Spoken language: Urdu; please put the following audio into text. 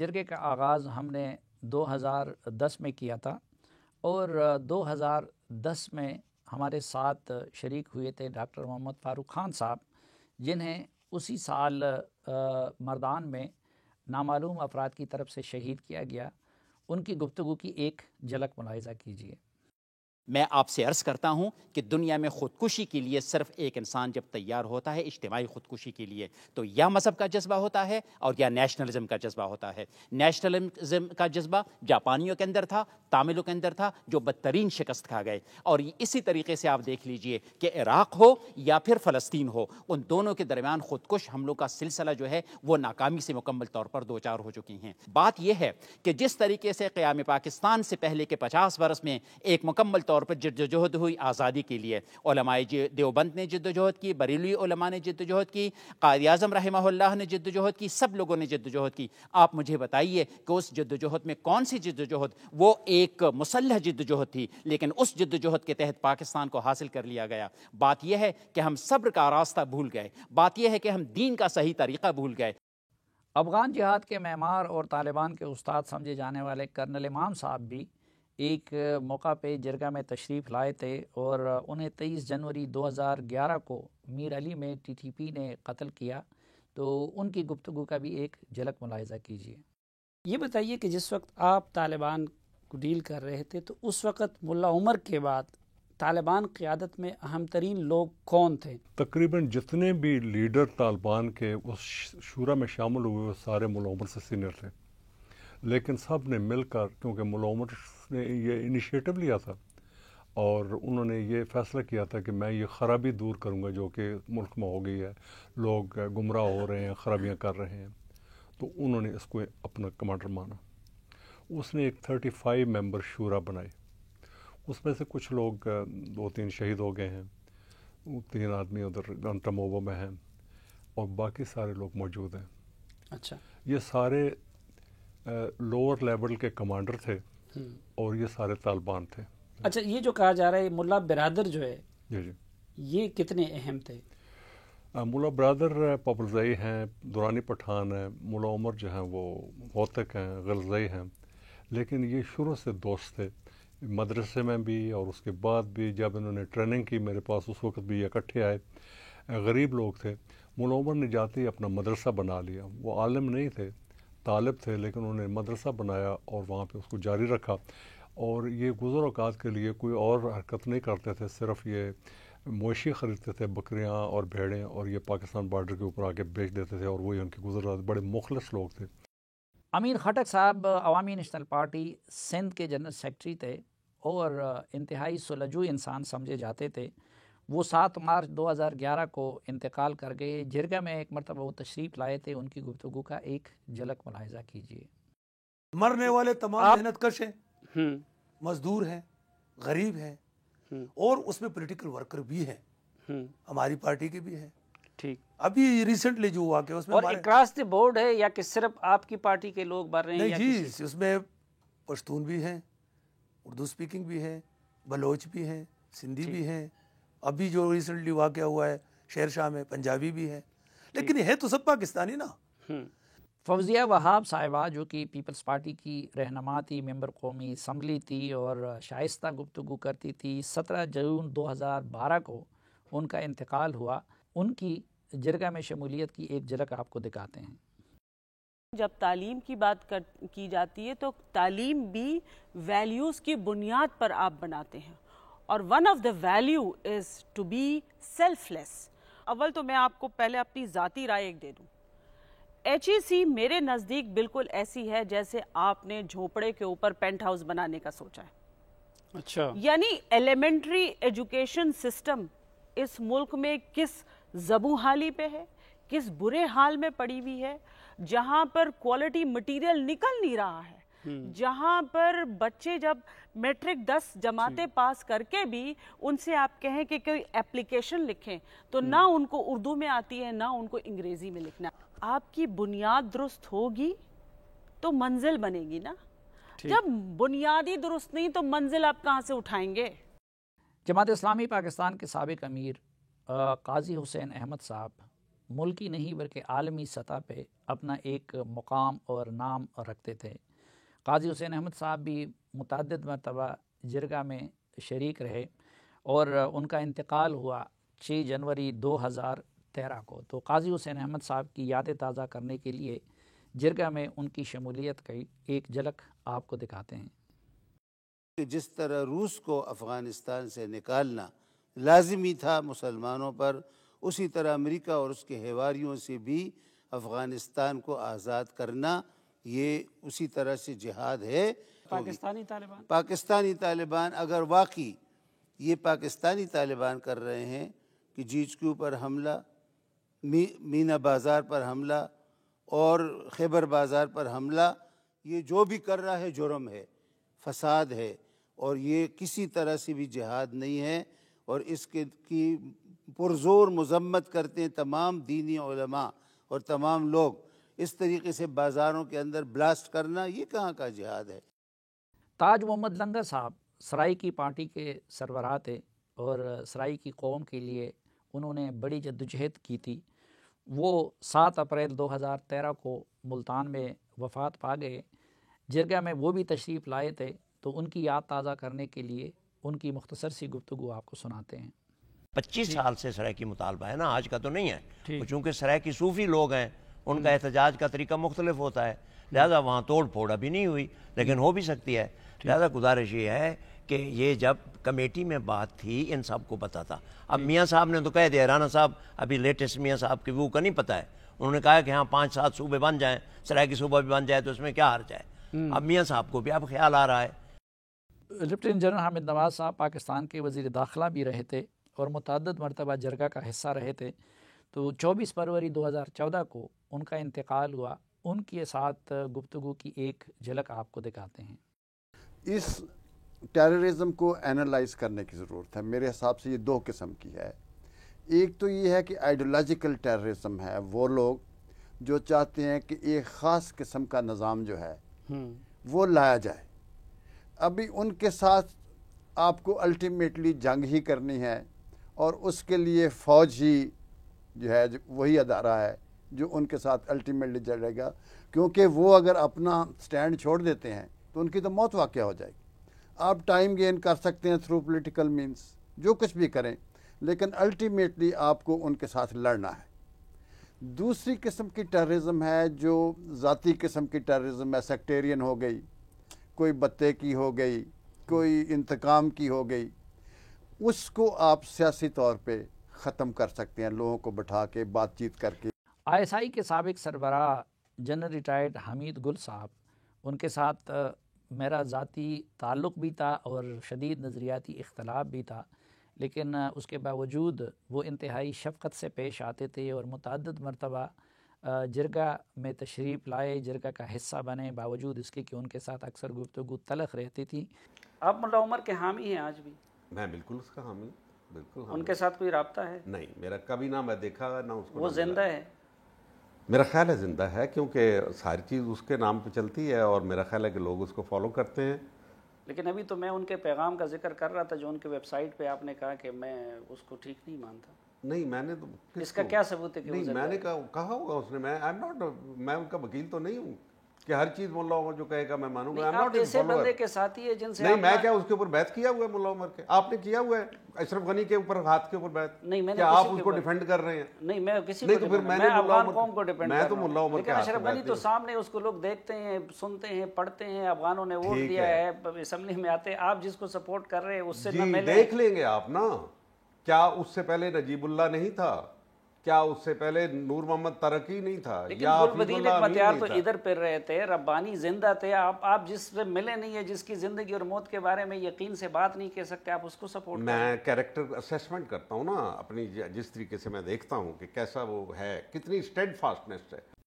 جرگے کا آغاز ہم نے 2010 میں کیا تھا، اور 2010 میں ہمارے ساتھ شریک ہوئے تھے ڈاکٹر محمد فاروق خان صاحب، جنہیں اسی سال مردان میں نامعلوم افراد کی طرف سے شہید کیا گیا۔ ان کی گفتگو کی ایک جھلک ملاحظہ کیجیے۔ میں آپ سے عرض کرتا ہوں کہ دنیا میں خودکشی کے لیے صرف ایک انسان جب تیار ہوتا ہے اجتماعی خودکشی کے لیے، تو یا مذہب کا جذبہ ہوتا ہے اور یا نیشنلزم کا جذبہ ہوتا ہے۔ نیشنلزم کا جذبہ جاپانیوں کے اندر تھا، تاملوں کے اندر تھا، جو بدترین شکست کھا گئے، اور اسی طریقے سے آپ دیکھ لیجئے کہ عراق ہو یا پھر فلسطین ہو، ان دونوں کے درمیان خودکش حملوں کا سلسلہ جو ہے وہ ناکامی سے مکمل طور پر دوچار ہو چکی ہیں۔ بات یہ ہے کہ جس طریقے سے قیام پاکستان سے پہلے کے 50 برس میں ایک مکمل طور پر جدوجہد ہوئی آزادی کے لیے، علماء دیوبند نے جدوجہد کی، بریلوی علماء نے جدوجہد کی، قائد اعظم رحمہ اللہ نے جدوجہد کی، سب لوگوں نے جدوجہد کی۔ آپ مجھے بتائیے کہ اس جدوجہد میں کون سی جدوجہد؟ وہ ایک مسلح جدوجہد تھی، لیکن اس جدوجہد کے تحت پاکستان کو حاصل کر لیا گیا۔ بات یہ ہے کہ ہم صبر کا راستہ بھول گئے، بات یہ ہے کہ ہم دین کا صحیح طریقہ بھول گئے۔ افغان جہاد کے معمار اور طالبان کے استاد سمجھے جانے والے کرنل امام صاحب بھی ایک موقع پہ جرگہ میں تشریف لائے تھے، اور انہیں 23 جنوری 2011 کو میر علی میں ٹی ٹی پی نے قتل کیا۔ تو ان کی گفتگو کا بھی ایک جھلک ملاحظہ کیجیے۔ یہ بتائیے کہ جس وقت آپ طالبان کو ڈیل کر رہے تھے تو اس وقت ملا عمر کے بعد طالبان قیادت میں اہم ترین لوگ کون تھے؟ تقریباً جتنے بھی لیڈر طالبان کے اس شورا میں شامل ہوئے وہ سارے ملا عمر سے سینئر تھے، لیکن سب نے مل کر، کیونکہ ملا عمر نے یہ انیشیٹو لیا تھا اور انہوں نے یہ فیصلہ کیا تھا کہ میں یہ خرابی دور کروں گا جو کہ ملک میں ہو گئی ہے، لوگ گمراہ ہو رہے ہیں، خرابیاں کر رہے ہیں، تو انہوں نے اس کو اپنا کمانڈر مانا۔ اس نے ایک 35 ممبر شورا بنائی، اس میں سے کچھ لوگ 2-3 شہید ہو گئے ہیں، 3 آدمی ادھر گوانتانامو میں ہیں، اور باقی سارے لوگ موجود ہیں۔ اچھا، یہ سارے لوور لیول کے کمانڈر تھے اور یہ سارے طالبان تھے۔ اچھا، یہ جو کہا جا رہا ہے ملا برادر جو ہے، جی جی، یہ کتنے اہم تھے؟ ملا برادر پاپلزئی ہیں، دورانی پٹھان ہیں، ملا عمر جو ہیں وہ ہوتک ہیں، غلزئی ہیں، لیکن یہ شروع سے دوست تھے، مدرسے میں بھی اور اس کے بعد بھی جب انہوں نے ٹریننگ کی میرے پاس اس وقت بھی اکٹھے آئے۔ غریب لوگ تھے، ملا عمر نے جاتے ہی اپنا مدرسہ بنا لیا۔ وہ عالم نہیں تھے، طالب تھے، لیکن انہوں نے مدرسہ بنایا اور وہاں پہ اس کو جاری رکھا، اور یہ گزر اوقات کے لیے کوئی اور حرکت نہیں کرتے تھے، صرف یہ مویشی خریدتے تھے، بکریاں اور بھیڑیں، اور یہ پاکستان بارڈر کے اوپر آ کے بیچ دیتے تھے، اور وہی ان کی گزر اوقات، بڑے مخلص لوگ تھے۔ امیر خٹک صاحب عوامی نیشنل پارٹی سندھ کے جنرل سیکرٹری تھے اور انتہائی سلجھو انسان سمجھے جاتے تھے۔ وہ 7 مارچ 2011 کو انتقال کر گئے۔ جرگہ میں ایک مرتبہ وہ تشریف لائے تھے، ان کی گفتگو کا ایک جھلک ملاحظہ کیجیے۔ مرنے والے تمام محنت کش ہیں، مزدور ہیں، غریب ہیں، اور اس میں پولیٹیکل ورکر بھی ہیں، ہماری پارٹی کے بھی ہیں۔ ٹھیک، ابھی ریسنٹلی جو ہوا کہ اس میں اور اکراس دی بورڈ ہے یا کہ صرف آپ کی پارٹی کے لوگ بھر رہے ہیں؟ نہیں جی، اس میں پشتون بھی ہیں، اردو سپیکنگ بھی ہیں، بلوچ بھی ہیں، سندھی بھی ہیں، ابھی جو ریسنٹلی واقعہ ہوا ہے شہر شاہ میں پنجابی بھی ہیں، لیکن یہ ہے تو سب پاکستانی نا۔ فوزیہ وہاب صاحبہ جو کہ پیپلز پارٹی کی رہنما تھی، ممبر قومی اسمبلی تھی اور شائستہ گفتگو کرتی تھی، 17 جون 2012 کو ان کا انتقال ہوا۔ ان کی جرگہ میں شمولیت کی ایک جھلک آپ کو دکھاتے ہیں۔ جب تعلیم کی بات کی جاتی ہے تو تعلیم بھی ویلیوز کی بنیاد پر آپ بناتے ہیں، اور one of the value is to be selfless. اول تو میں آپ کو پہلے اپنی ذاتی رائے ایک دے دوں، ایچ ای سی میرے نزدیک بالکل ایسی ہے جیسے آپ نے جھوپڑے کے اوپر پینٹ ہاؤس بنانے کا سوچا ہے۔ اچھا، یعنی ایلیمنٹری ایجوکیشن سسٹم اس ملک میں کس زبوں حالی پہ ہے، کس برے حال میں پڑی ہوئی ہے، جہاں پر کوالٹی مٹیریل نکل نہیں رہا ہے، جہاں پر بچے جب میٹرک 10 جماعتیں پاس کر کے بھی ان سے آپ کہیں کہ کوئی اپلیکیشن لکھیں تو نہ ان کو اردو میں آتی ہے نہ ان کو انگریزی میں لکھنا۔ آپ کی بنیاد درست ہوگی تو منزل بنے گی نا، جب بنیادی درست نہیں تو منزل آپ کہاں سے اٹھائیں گے؟ جماعت اسلامی پاکستان کے سابق امیر قاضی حسین احمد صاحب ملکی نہیں بلکہ عالمی سطح پہ اپنا ایک مقام اور نام رکھتے تھے۔ قاضی حسین احمد صاحب بھی متعدد مرتبہ جرگہ میں شریک رہے اور ان کا انتقال ہوا 6 جنوری 2013 کو۔ تو قاضی حسین احمد صاحب کی یادیں تازہ کرنے کے لیے جرگہ میں ان کی شمولیت کی ایک جھلک آپ کو دکھاتے ہیں۔ جس طرح روس کو افغانستان سے نکالنا لازمی تھا مسلمانوں پر، اسی طرح امریکہ اور اس کے حواریوں سے بھی افغانستان کو آزاد کرنا یہ اسی طرح سے جہاد ہے۔ پاکستانی طالبان اگر واقعی یہ پاکستانی طالبان کر رہے ہیں کہ جیچ کے اوپر حملہ، مینا بازار پر حملہ اور خیبر بازار پر حملہ، یہ جو بھی کر رہا ہے جرم ہے، فساد ہے، اور یہ کسی طرح سے بھی جہاد نہیں ہے، اور اس کی پرزور مذمت کرتے ہیں تمام دینی علماء اور تمام لوگ۔ اس طریقے سے بازاروں کے اندر بلاسٹ کرنا یہ کہاں کا جہاد ہے؟ تاج محمد لنگر صاحب سرائیکی پارٹی کے سربراہ تھے اور سرائیکی قوم کے لیے انہوں نے بڑی جدوجہد کی تھی۔ وہ 7 اپریل 2013 کو ملتان میں وفات پا گئے۔ جرگہ میں وہ بھی تشریف لائے تھے، تو ان کی یاد تازہ کرنے کے لیے ان کی مختصر سی گفتگو آپ کو سناتے ہیں۔ 25 سال سے سرائیکی مطالبہ ہے نا، آج کا تو نہیں ہے، چونکہ سرائیکی صوفی لوگ ہیں، ان کا احتجاج کا طریقہ مختلف ہوتا ہے، لہذا وہاں توڑ پھوڑ ابھی نہیں ہوئی، لیکن ہو بھی سکتی ہے۔ لہذا گزارش یہ ہے کہ یہ جب کمیٹی میں بات تھی ان سب کو پتا تھا۔ اب میاں صاحب نے تو کہہ دیا، رانا صاحب ابھی لیٹسٹ میاں صاحب کی وہ کا نہیں پتہ ہے، انہوں نے کہا کہ ہاں 5-7 صوبے بن جائیں، سرائیکی صوبہ بھی بن جائے تو اس میں کیا حرج ہے۔ اب میاں صاحب کو بھی اب خیال آ رہا ہے۔ لیفٹیننٹ جنرل حامد نواز صاحب پاکستان کے وزیر داخلہ بھی رہے تھے اور متعدد مرتبہ جرگہ کا حصہ رہے تھے۔ تو 24 فروری 2014 کو ان کا انتقال ہوا۔ ان کے ساتھ گفتگو کی ایک جھلک آپ کو دکھاتے ہیں۔ اس ٹیررزم کو اینالائز کرنے کی ضرورت ہے۔ میرے حساب سے یہ 2 قسم کی ہے۔ ایک تو یہ ہے کہ آئیڈیولوجیکل ٹیررزم ہے، وہ لوگ جو چاہتے ہیں کہ ایک خاص قسم کا نظام جو ہے وہ لایا جائے۔ ابھی ان کے ساتھ آپ کو الٹیمیٹلی جنگ ہی کرنی ہے، اور اس کے لیے فوج ہی جو ہے وہی ادارہ ہے جو ان کے ساتھ الٹیمیٹلی جڑے گا، کیونکہ وہ اگر اپنا سٹینڈ چھوڑ دیتے ہیں تو ان کی تو موت واقع ہو جائے گی۔ آپ ٹائم گین کر سکتے ہیں تھرو پولیٹیکل مینس، جو کچھ بھی کریں، لیکن الٹیمیٹلی آپ کو ان کے ساتھ لڑنا ہے۔ دوسری قسم کی ٹیررزم ہے جو ذاتی قسم کی ٹیررزم ہے، سیکٹیرین ہو گئی، کوئی بتے کی ہو گئی، کوئی انتقام کی ہو گئی۔ اس کو آپ سیاسی طور پہ ختم کر سکتے ہیں، لوگوں کو بٹھا کے بات چیت کر کے۔ ISI کے سابق سربراہ جنرل ریٹائرڈ حمید گل صاحب، ان کے ساتھ میرا ذاتی تعلق بھی تھا اور شدید نظریاتی اختلاف بھی تھا، لیکن اس کے باوجود وہ انتہائی شفقت سے پیش آتے تھے اور متعدد مرتبہ جرگہ میں تشریف لائے، جرگہ کا حصہ بنے، باوجود اس کے کہ ان کے ساتھ اکثر گفتگو تلخ رہتی تھی۔ آپ ملا عمر کے حامی ہیں آج بھی؟ میں بالکل اس کا حامی، بالکل ان کے ساتھ کوئی رابطہ ہے؟ نہیں، میرا کبھی نہ میں دیکھا نہ اس کو۔ وہ زندہ ہے؟ میرا خیال ہے زندہ ہے، کیونکہ ساری چیز اس کے نام پہ چلتی ہے اور میرا خیال ہے کہ لوگ اس کو فالو کرتے ہیں۔ لیکن ابھی تو میں ان کے پیغام کا ذکر کر رہا تھا جو ان کے ویب سائٹ پہ آپ نے کہا کہ میں اس کو ٹھیک نہیں مانتا۔ نہیں، میں نے تو اس کا کیا ثبوت ہے کہ نہیں، میں نے کہا ہوگا اس نے، میں ان کا وکیل تو نہیں ہوں کہ ہر چیز ملا عمر جو کہے گا میں مانوں گا۔ آپ ایسے بندے کے ساتھی ہیں جن سے نہیں، میں کیا اس کے اوپر بیعت کیا ہوا ہے ملا عمر کے؟ آپ نے کیا ہوا ہے اشرف غنی کے اوپر ہاتھ کے اوپر بیعت؟ نہیں، میں نے کیا آپ اس کو ڈیفینڈ کر رہے ہیں؟ نہیں، میں کسی کو پھر میں افغان قوم کو ڈیفینڈ میں تو ملا عمر لیکن اشرف غنی تو سامنے اس کو لوگ دیکھتے ہیں، سنتے ہیں، پڑھتے ہیں، افغانوں نے ووٹ دیا ہے، اسمبلی میں آتے ہیں، آپ جس کو سپورٹ کر رہے ہیں اس سے نہ ملے۔ دیکھ لیں گے آپ نا، کیا اس سے پہلے نجیب اللہ نہیں تھا؟ کیا اس سے پہلے نور محمد ترکی نہیں تھا؟ لیکن گلبدین احمدیار تو ادھر پھر رہے تھے، ربانی زندہ تھے، آپ جس سے ملے نہیں ہے، جس کی زندگی اور موت کے بارے میں یقین سے بات نہیں کہہ سکتے، آپ اس کو سپورٹ کریں۔ میں کیریکٹر اسیسمنٹ کرتا ہوں نا اپنی، جس طریقے سے میں دیکھتا ہوں کہ کیسا وہ ہے، کتنی اسٹیڈ فاسٹنس ہے۔